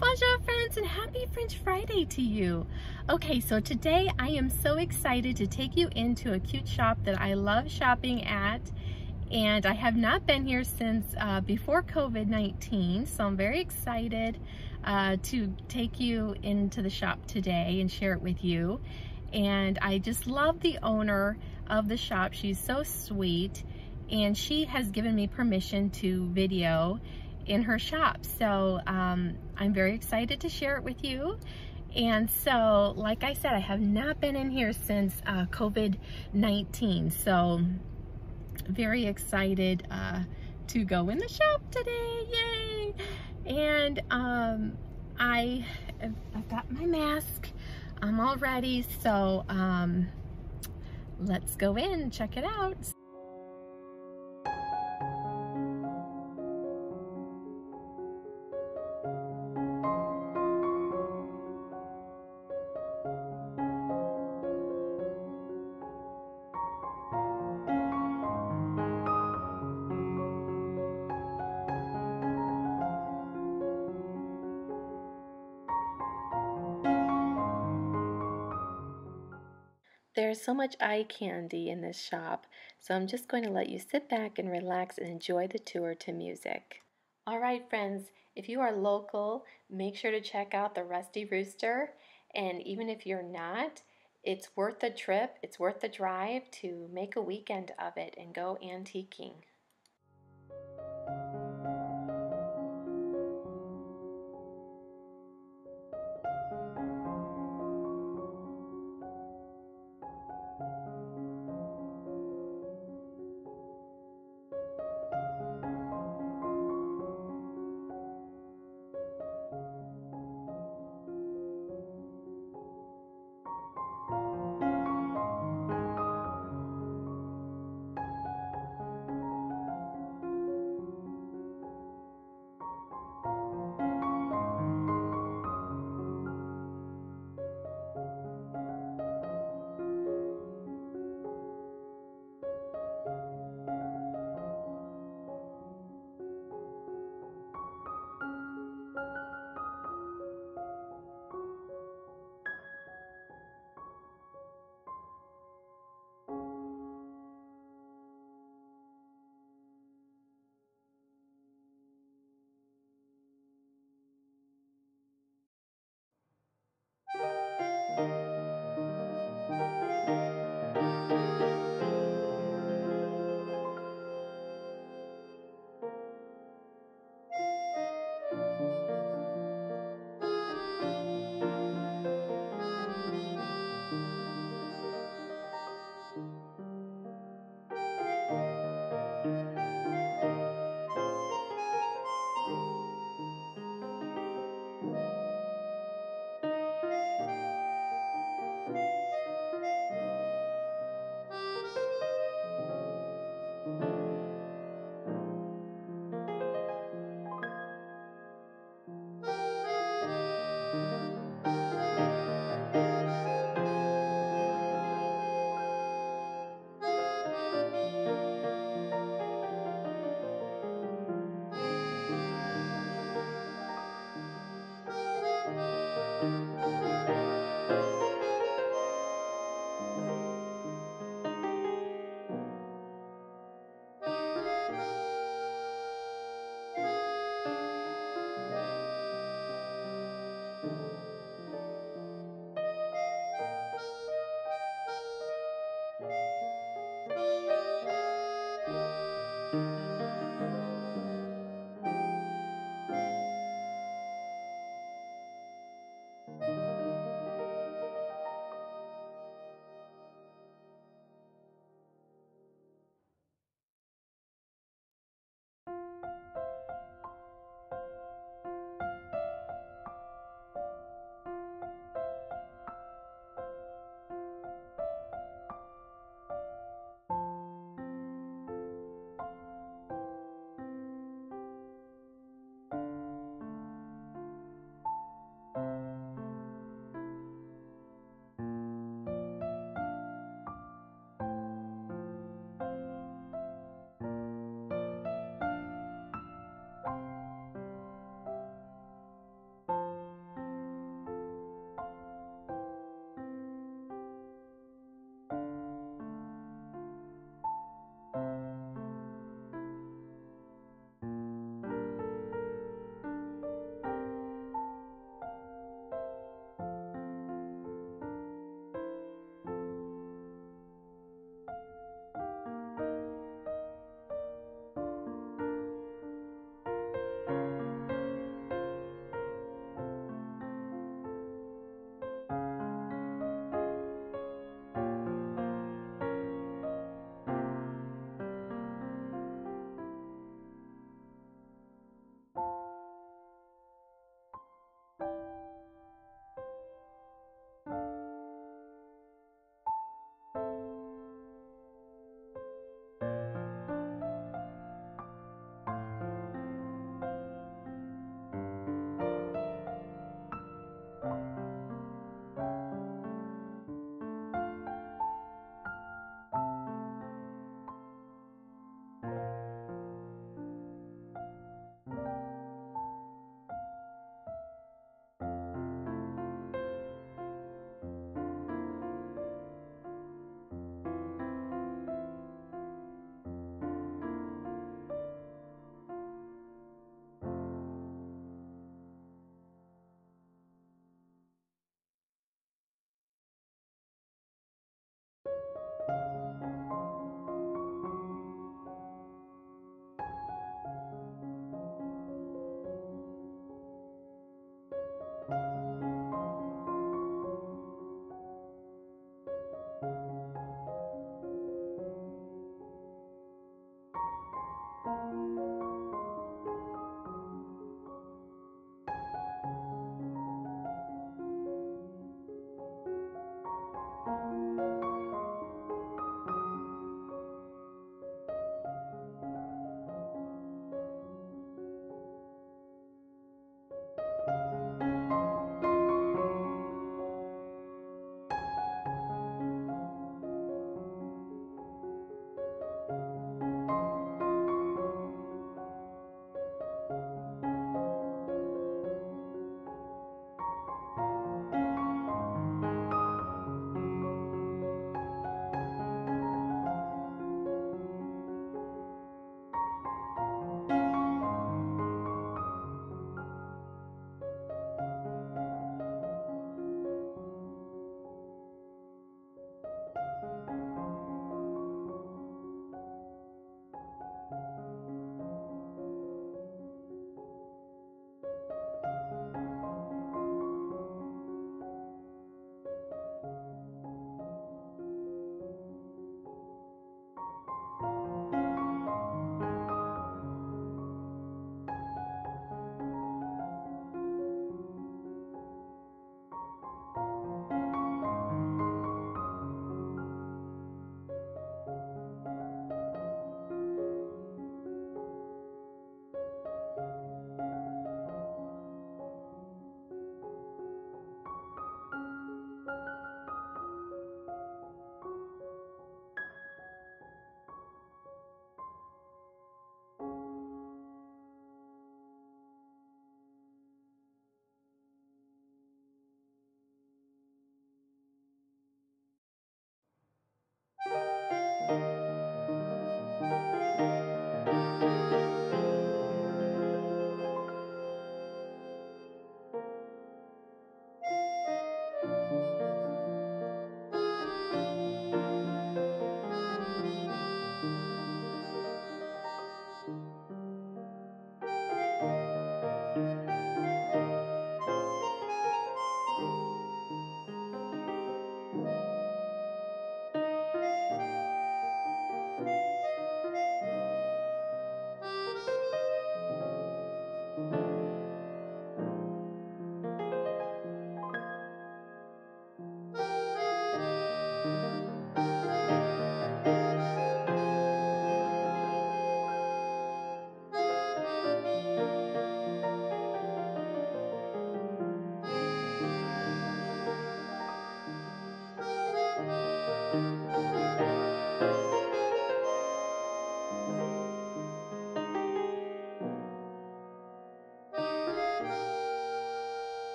Bonjour friends, and happy French Friday to you. Okay, so today I am so excited to take you into a cute shop that I love shopping at, and I have not been here since before COVID-19, so I'm very excited to take you into the shop today and share it with you. And I just love the owner of the shop. She's so sweet, and she has given me permission to video in her shop. So I'm very excited to share it with you. And so, like I said, I have not been in here since COVID-19. So very excited to go in the shop today, yay! And I've got my mask. I'm all ready, so let's go in and check it out. There's so much eye candy in this shop, so I'm just going to let you sit back and relax and enjoy the tour to music. Alright friends, if you are local, make sure to check out the Rusty Rooster, and even if you're not, it's worth the trip, it's worth the drive to make a weekend of it and go antiquing.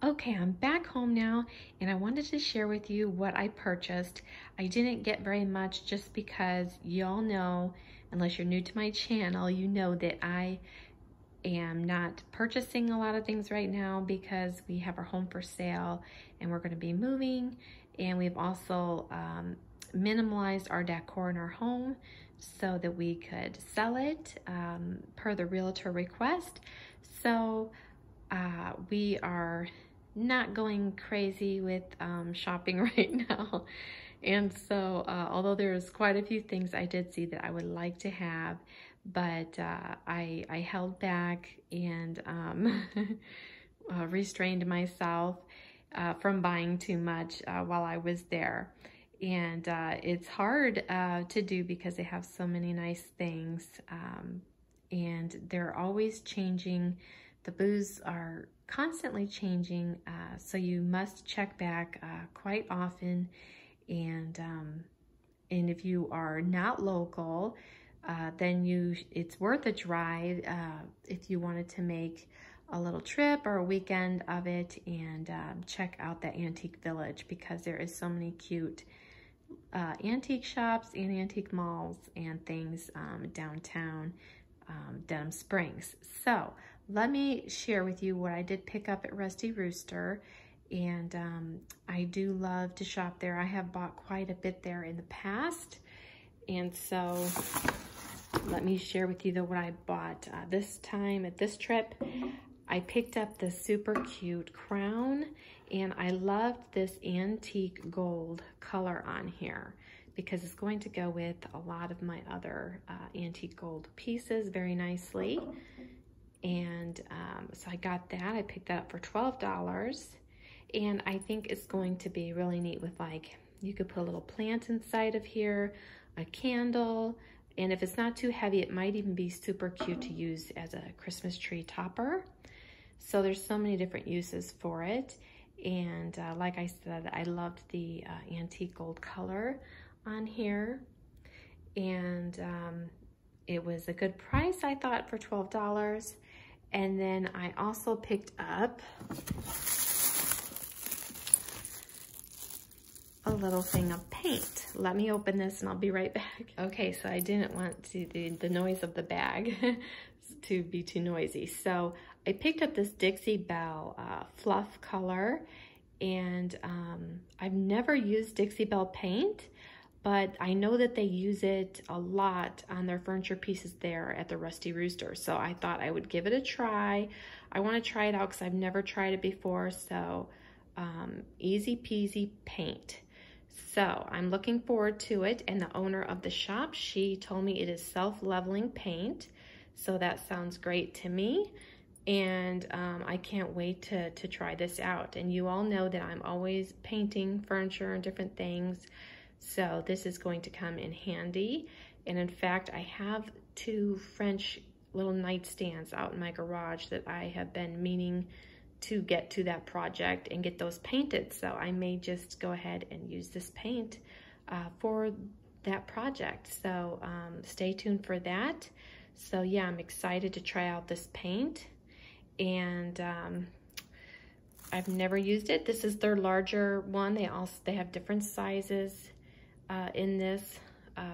Okay, I'm back home now, and I wanted to share with you what I purchased. I didn't get very much just because y'all know, unless you're new to my channel, you know that I am not purchasing a lot of things right now because we have our home for sale and we're going to be moving, and we've also minimalized our decor in our home so that we could sell it per the realtor request. So we are not going crazy with shopping right now. And so although there's quite a few things I did see that I would like to have, but I held back and restrained myself from buying too much while I was there. And it's hard to do because they have so many nice things, and they're always changing. The booths are constantly changing, so you must check back quite often. And if you are not local, then it's worth a drive if you wanted to make a little trip or a weekend of it, and check out the Antique Village, because there is so many cute antique shops and antique malls and things downtown Denham Springs. So let me share with you what I did pick up at Rusty Rooster. And I do love to shop there. I have bought quite a bit there in the past. And so let me share with you though what I bought this time at this trip. I picked up the super cute crown, and I loved this antique gold color on here because it's going to go with a lot of my other antique gold pieces very nicely. And so I got that. I picked that up for $12. And I think it's going to be really neat with, like, you could put a little plant inside of here, a candle, and if it's not too heavy, it might even be super cute to use as a Christmas tree topper. So there's so many different uses for it. And like I said, I loved the antique gold color on here. And it was a good price, I thought, for $12. And then I also picked up a little thing of paint. Let me open this and I'll be right back. Okay, so I didn't want the noise of the bag to be too noisy. So I picked up this Dixie Belle fluff color, and I've never used Dixie Belle paint, but I know that they use it a lot on their furniture pieces there at the Rusty Rooster. So I thought I would give it a try. I want to try it out because I've never tried it before. So easy peasy paint. So I'm looking forward to it. And the owner of the shop, she told me it is self-leveling paint. So that sounds great to me. And I can't wait to try this out. And you all know that I'm always painting furniture and different things. So this is going to come in handy. And in fact, I have 2 French little nightstands out in my garage that I have been meaning to get to that project and get those painted. So I may just go ahead and use this paint for that project. So stay tuned for that. So yeah, I'm excited to try out this paint. And I've never used it. This is their larger one. They have different sizes in this.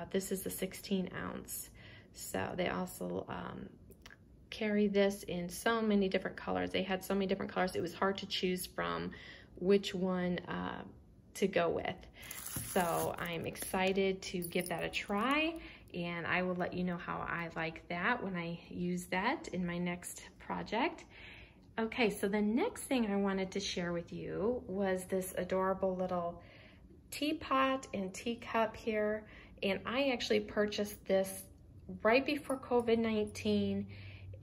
This is the 16 ounce. So they also carry this in so many different colors. They had so many different colors. It was hard to choose from which one to go with. So I'm excited to give that a try, and I will let you know how I like that when I use that in my next project. Okay, so the next thing I wanted to share with you was this adorable little teapot and teacup here. And I actually purchased this right before COVID-19,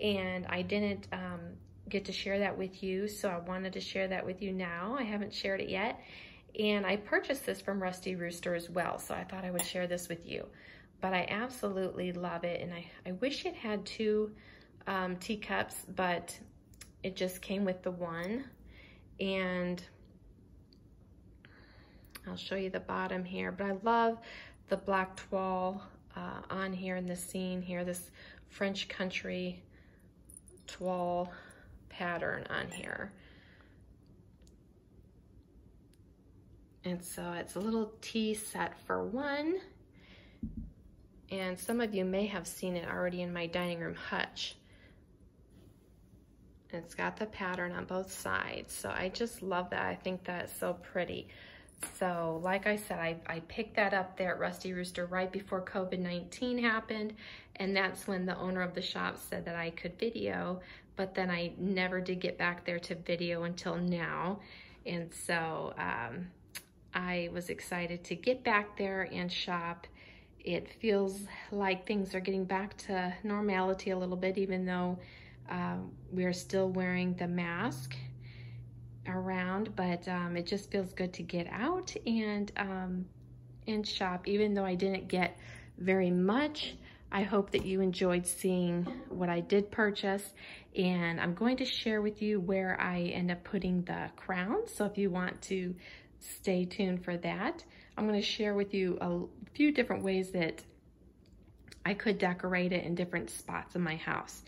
and I didn't get to share that with you, so I wanted to share that with you now. I haven't shared it yet. And I purchased this from Rusty Rooster as well, so I thought I would share this with you. But I absolutely love it, and I wish it had 2 teacups, but it just came with the one. And I'll show you the bottom here, but I love the black toile on here in the scene here, this French country toile pattern on here. And so it's a little tea set for one. And some of you may have seen it already in my dining room hutch. It's got the pattern on both sides. So I just love that. I think that's so pretty. So like I said, I picked that up there at Rusty Rooster right before COVID-19 happened. And that's when the owner of the shop said that I could video, but then I never did get back there to video until now. And so I was excited to get back there and shop. It feels like things are getting back to normality a little bit, even though we're still wearing the mask around, but it just feels good to get out and shop. Even though I didn't get very much, I hope that you enjoyed seeing what I did purchase, and I'm going to share with you where I end up putting the crown. So if you want to stay tuned for that, I'm going to share with you a few different ways that I could decorate it in different spots in my house.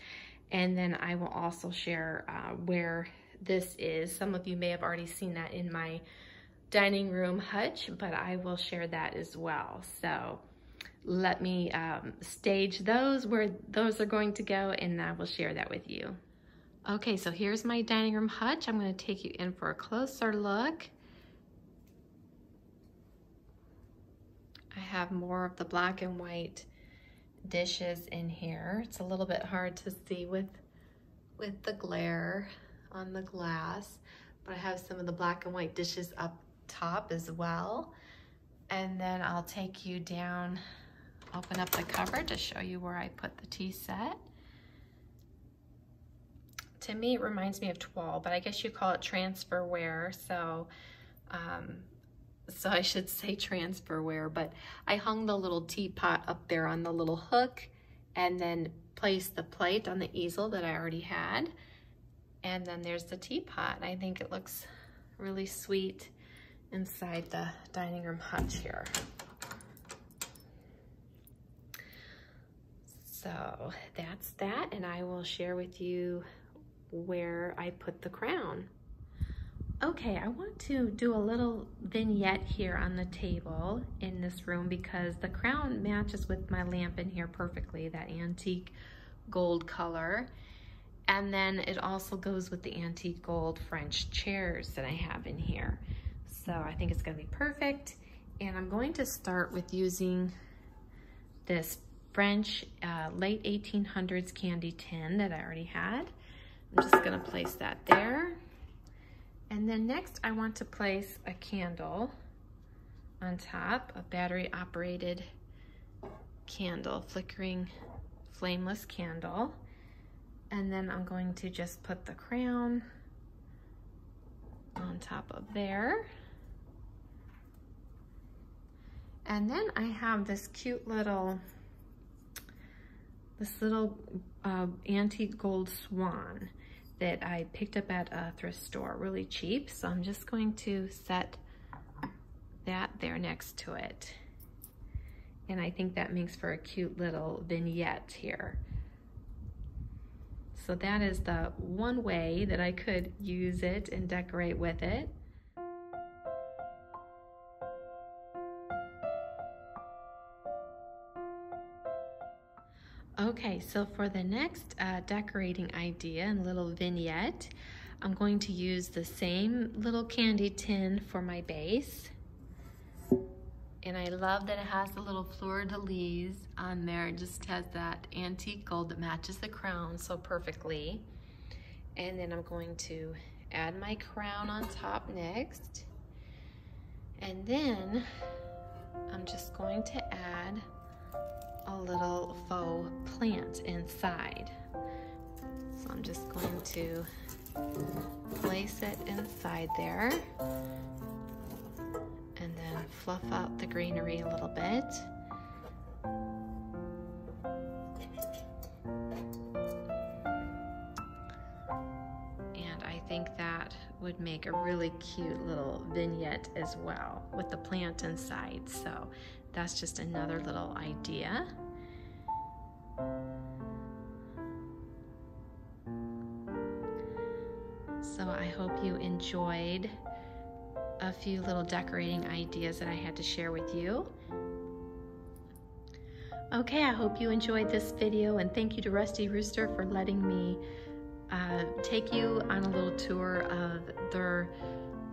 And then I will also share where this is. Some of you may have already seen that in my dining room hutch, but I will share that as well. So let me stage those, where those are going to go, and I will share that with you. Okay, so here's my dining room hutch. I'm going to take you in for a closer look. I have more of the black and white dishes in here. It's a little bit hard to see with the glare on the glass, but I have some of the black and white dishes up top as well. And then I'll take you down, open up the cover to show you where I put the tea set. To me, it reminds me of toile, but I guess you call it transferware. So I should say transferware, but I hung the little teapot up there on the little hook and then placed the plate on the easel that I already had. And then there's the teapot. I think it looks really sweet inside the dining room hutch here. So that's that, and I will share with you where I put the crown. Okay, I want to do a little vignette here on the table in this room because the crown matches with my lamp in here perfectly, that antique gold color. And then it also goes with the antique gold French chairs that I have in here. So I think it's gonna be perfect. And I'm going to start with using this French late 1800s candy tin that I already had. I'm just gonna place that there. And then next I want to place a candle on top, a battery operated candle, flickering flameless candle. And then I'm going to just put the crown on top of there. And then I have this cute little, antique gold swan that I picked up at a thrift store, really cheap. So I'm just going to set that there next to it. And I think that makes for a cute little vignette here. So that is the one way that I could use it and decorate with it. Okay, so for the next decorating idea and little vignette, I'm going to use the same little candy tin for my base. And I love that it has the little fleur-de-lis on there. It just has that antique gold that matches the crown so perfectly. And then I'm going to add my crown on top next. And then I'm just going to add a little faux plant inside. So I'm just going to place it inside there and then fluff out the greenery a little bit. And I think that would make a really cute little vignette as well with the plant inside. So that's just another little idea. So I hope you enjoyed a few little decorating ideas that I had to share with you. Okay, I hope you enjoyed this video, and thank you to Rusty Rooster for letting me take you on a little tour of their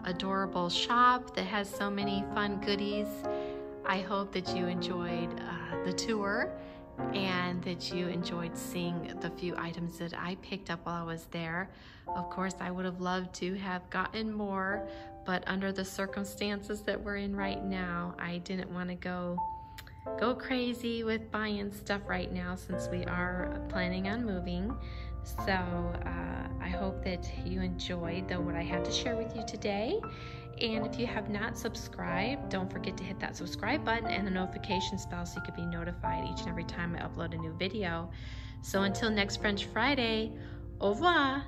adorable shop that has so many fun goodies. I hope that you enjoyed the tour and that you enjoyed seeing the few items that I picked up while I was there. Of course, I would have loved to have gotten more, but under the circumstances that we're in right now, I didn't want to go crazy with buying stuff right now since we are planning on moving. So I hope that you enjoyed what I had to share with you today. And if you have not subscribed, don't forget to hit that subscribe button and the notification bell so you can be notified each and every time I upload a new video. So until next French Friday, au revoir!